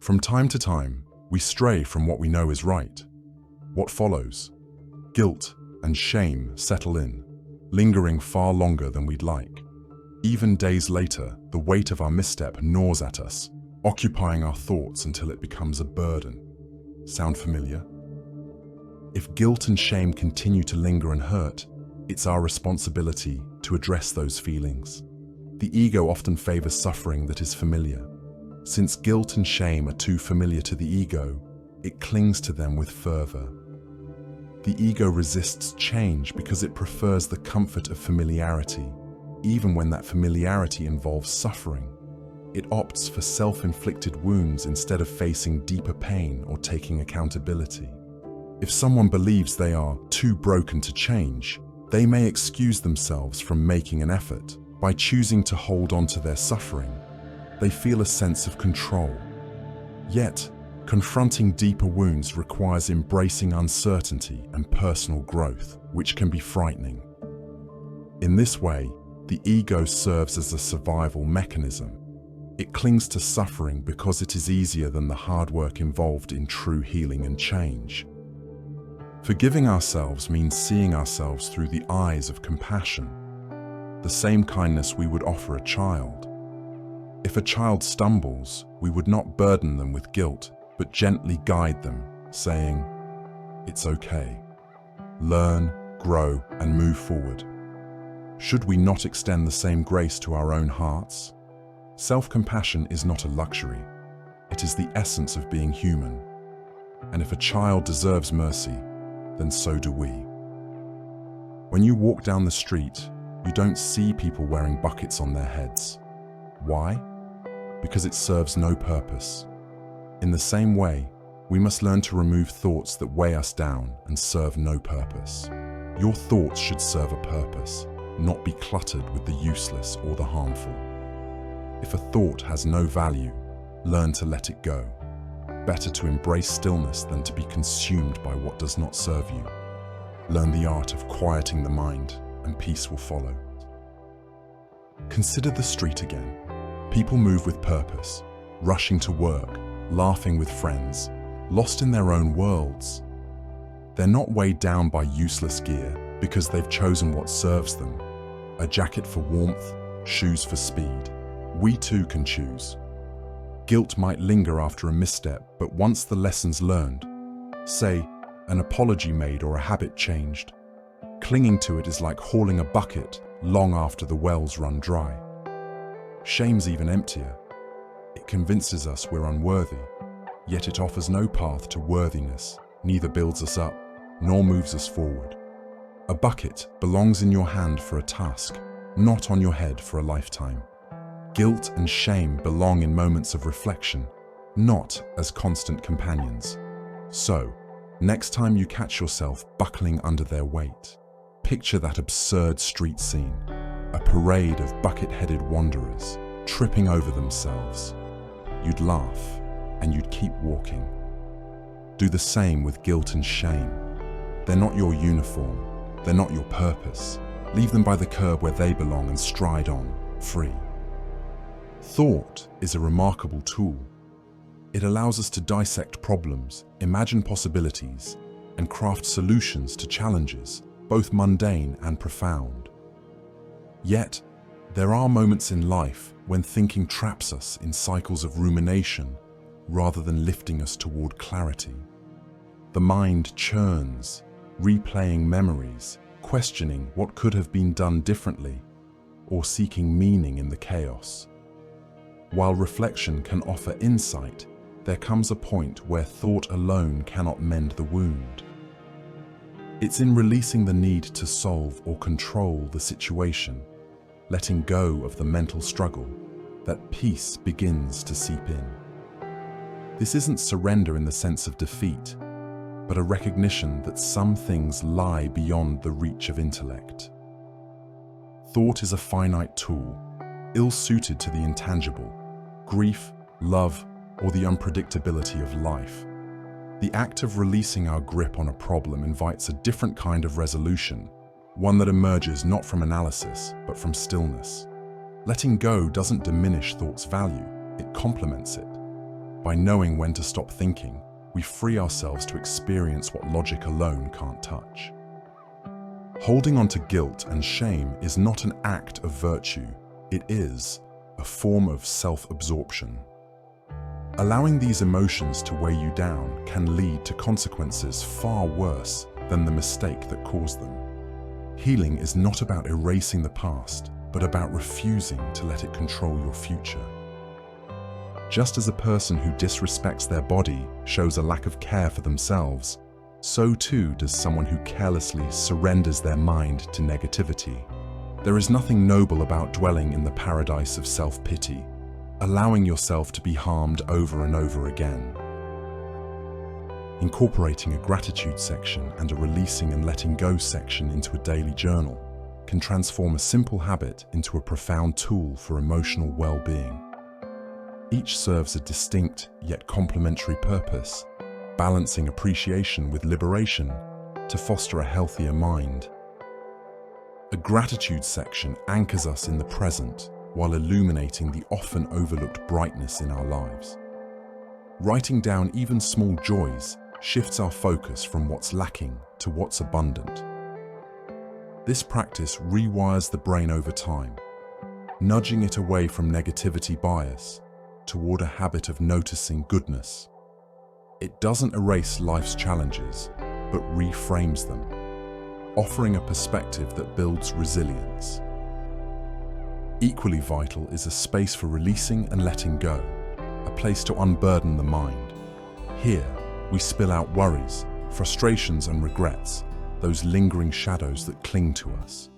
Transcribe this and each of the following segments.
From time to time, we stray from what we know is right. What follows? Guilt and shame settle in, lingering far longer than we'd like. Even days later, the weight of our misstep gnaws at us, occupying our thoughts until it becomes a burden. Sound familiar? If guilt and shame continue to linger and hurt, it's our responsibility to address those feelings. The ego often favors suffering that is familiar. Since guilt and shame are too familiar to the ego, it clings to them with fervor. The ego resists change because it prefers the comfort of familiarity, even when that familiarity involves suffering. It opts for self-inflicted wounds instead of facing deeper pain or taking accountability. If someone believes they are too broken to change, they may excuse themselves from making an effort. By choosing to hold on to their suffering, they feel a sense of control. Yet, confronting deeper wounds requires embracing uncertainty and personal growth, which can be frightening. In this way, the ego serves as a survival mechanism. It clings to suffering because it is easier than the hard work involved in true healing and change. Forgiving ourselves means seeing ourselves through the eyes of compassion, the same kindness we would offer a child. If a child stumbles, we would not burden them with guilt, but gently guide them, saying, "It's okay. Learn, grow, and move forward." Should we not extend the same grace to our own hearts? Self-compassion is not a luxury. It is the essence of being human. And if a child deserves mercy, then so do we. When you walk down the street, you don't see people wearing buckets on their heads. Why? Because it serves no purpose. In the same way, we must learn to remove thoughts that weigh us down and serve no purpose. Your thoughts should serve a purpose, not be cluttered with the useless or the harmful. If a thought has no value, learn to let it go. Better to embrace stillness than to be consumed by what does not serve you. Learn the art of quieting the mind, and peace will follow. Consider the street again. People move with purpose, rushing to work, laughing with friends, lost in their own worlds. They're not weighed down by useless gear because they've chosen what serves them. A jacket for warmth, shoes for speed. We too can choose. Guilt might linger after a misstep, but once the lesson's learned, say, an apology made or a habit changed, clinging to it is like hauling a bucket long after the wells run dry. Shame's even emptier. It convinces us we're unworthy, yet it offers no path to worthiness, neither builds us up, nor moves us forward. A bucket belongs in your hand for a task, not on your head for a lifetime. Guilt and shame belong in moments of reflection, not as constant companions. So, next time you catch yourself buckling under their weight, picture that absurd street scene, a parade of bucket-headed wanderers tripping over themselves. You'd laugh, and you'd keep walking. Do the same with guilt and shame. They're not your uniform, they're not your purpose. Leave them by the curb where they belong and stride on, free. Thought is a remarkable tool. It allows us to dissect problems, imagine possibilities, and craft solutions to challenges, both mundane and profound. Yet, there are moments in life when thinking traps us in cycles of rumination rather than lifting us toward clarity. The mind churns, replaying memories, questioning what could have been done differently, or seeking meaning in the chaos. While reflection can offer insight, there comes a point where thought alone cannot mend the wound. It's in releasing the need to solve or control the situation, letting go of the mental struggle, that peace begins to seep in. This isn't surrender in the sense of defeat, but a recognition that some things lie beyond the reach of intellect. Thought is a finite tool, ill-suited to the intangible, grief, love, or the unpredictability of life. The act of releasing our grip on a problem invites a different kind of resolution, one that emerges not from analysis, but from stillness. Letting go doesn't diminish thought's value, it complements it. By knowing when to stop thinking, we free ourselves to experience what logic alone can't touch. Holding on to guilt and shame is not an act of virtue, it is a form of self-absorption. Allowing these emotions to weigh you down can lead to consequences far worse than the mistake that caused them. Healing is not about erasing the past, but about refusing to let it control your future. Just as a person who disrespects their body shows a lack of care for themselves, so too does someone who carelessly surrenders their mind to negativity. There is nothing noble about dwelling in the paradise of self-pity, allowing yourself to be harmed over and over again. Incorporating a gratitude section and a releasing and letting go section into a daily journal can transform a simple habit into a profound tool for emotional well-being. Each serves a distinct yet complementary purpose, balancing appreciation with liberation to foster a healthier mind. A gratitude section anchors us in the present while illuminating the often overlooked brightness in our lives. Writing down even small joys shifts our focus from what's lacking to what's abundant. This practice rewires the brain over time, nudging it away from negativity bias toward a habit of noticing goodness. It doesn't erase life's challenges, but reframes them, offering a perspective that builds resilience. Equally vital is a space for releasing and letting go, a place to unburden the mind. Here, we spill out worries, frustrations and regrets, those lingering shadows that cling to us.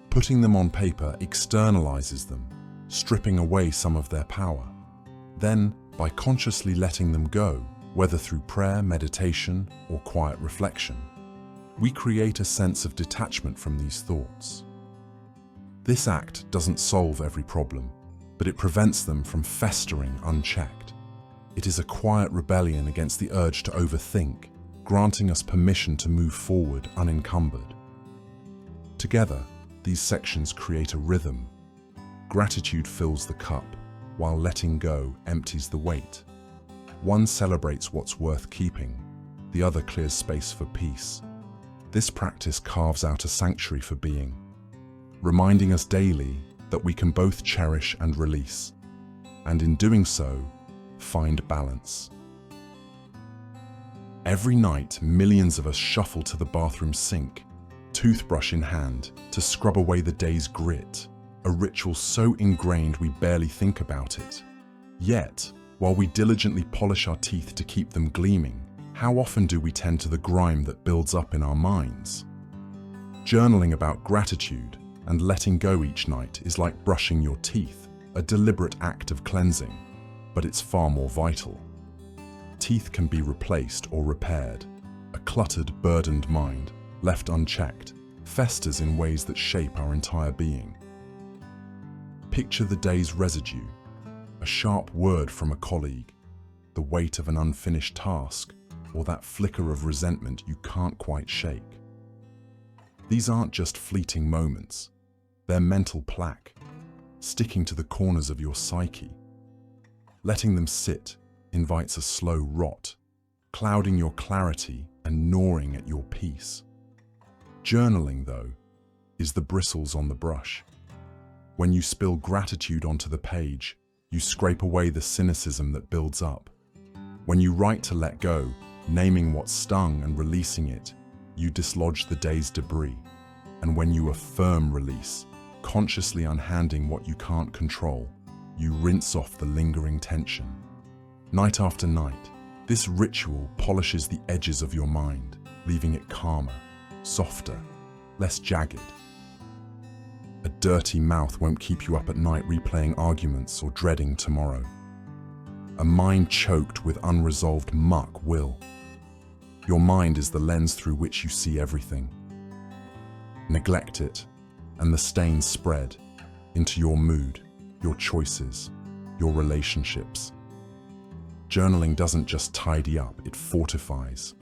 Putting them on paper externalizes them, stripping away some of their power. Then, by consciously letting them go, whether through prayer, meditation, or quiet reflection, we create a sense of detachment from these thoughts. This act doesn't solve every problem, but it prevents them from festering unchecked. It is a quiet rebellion against the urge to overthink, granting us permission to move forward unencumbered. Together, these sections create a rhythm. Gratitude fills the cup, while letting go empties the weight. One celebrates what's worth keeping, the other clears space for peace. This practice carves out a sanctuary for being, reminding us daily that we can both cherish and release, and in doing so, find balance. Every night, millions of us shuffle to the bathroom sink, toothbrush in hand, to scrub away the day's grit, a ritual so ingrained we barely think about it. Yet, while we diligently polish our teeth to keep them gleaming, how often do we tend to the grime that builds up in our minds? Journaling about gratitude and letting go each night is like brushing your teeth, a deliberate act of cleansing, but it's far more vital. Teeth can be replaced or repaired. A cluttered, burdened mind, left unchecked, festers in ways that shape our entire being. Picture the day's residue, a sharp word from a colleague, the weight of an unfinished task, or that flicker of resentment you can't quite shake. These aren't just fleeting moments, they're mental plaque, sticking to the corners of your psyche. Letting them sit invites a slow rot, clouding your clarity and gnawing at your peace. Journaling, though, is the bristles on the brush. When you spill gratitude onto the page, you scrape away the cynicism that builds up. When you write to let go, naming what stung and releasing it, you dislodge the day's debris. And when you affirm release, consciously unhanding what you can't control, you rinse off the lingering tension. Night after night, this ritual polishes the edges of your mind, leaving it calmer, softer, less jagged. A dirty mouth won't keep you up at night replaying arguments or dreading tomorrow. A mind choked with unresolved muck will. Your mind is the lens through which you see everything. Neglect it, and the stains spread into your mood, your choices, your relationships. Journaling doesn't just tidy up, it fortifies.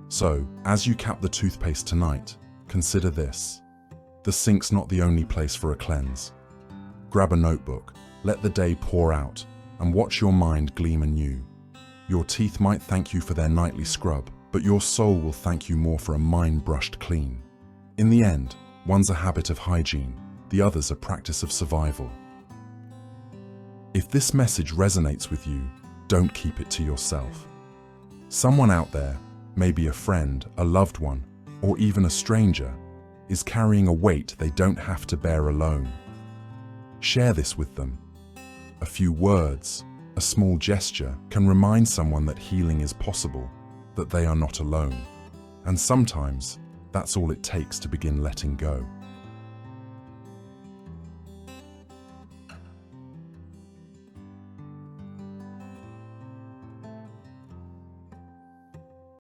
So, as you cap the toothpaste tonight, consider this. The sink's not the only place for a cleanse. Grab a notebook, let the day pour out, and watch your mind gleam anew, Your teeth might thank you for their nightly scrub, but your soul will thank you more for a mind brushed clean. In the end, one's a habit of hygiene, the other's a practice of survival. If this message resonates with you, don't keep it to yourself. Someone out there, maybe a friend, a loved one, or even a stranger, is carrying a weight they don't have to bear alone. Share this with them. A few words, a small gesture can remind someone that healing is possible, that they are not alone. And sometimes, that's all it takes to begin letting go.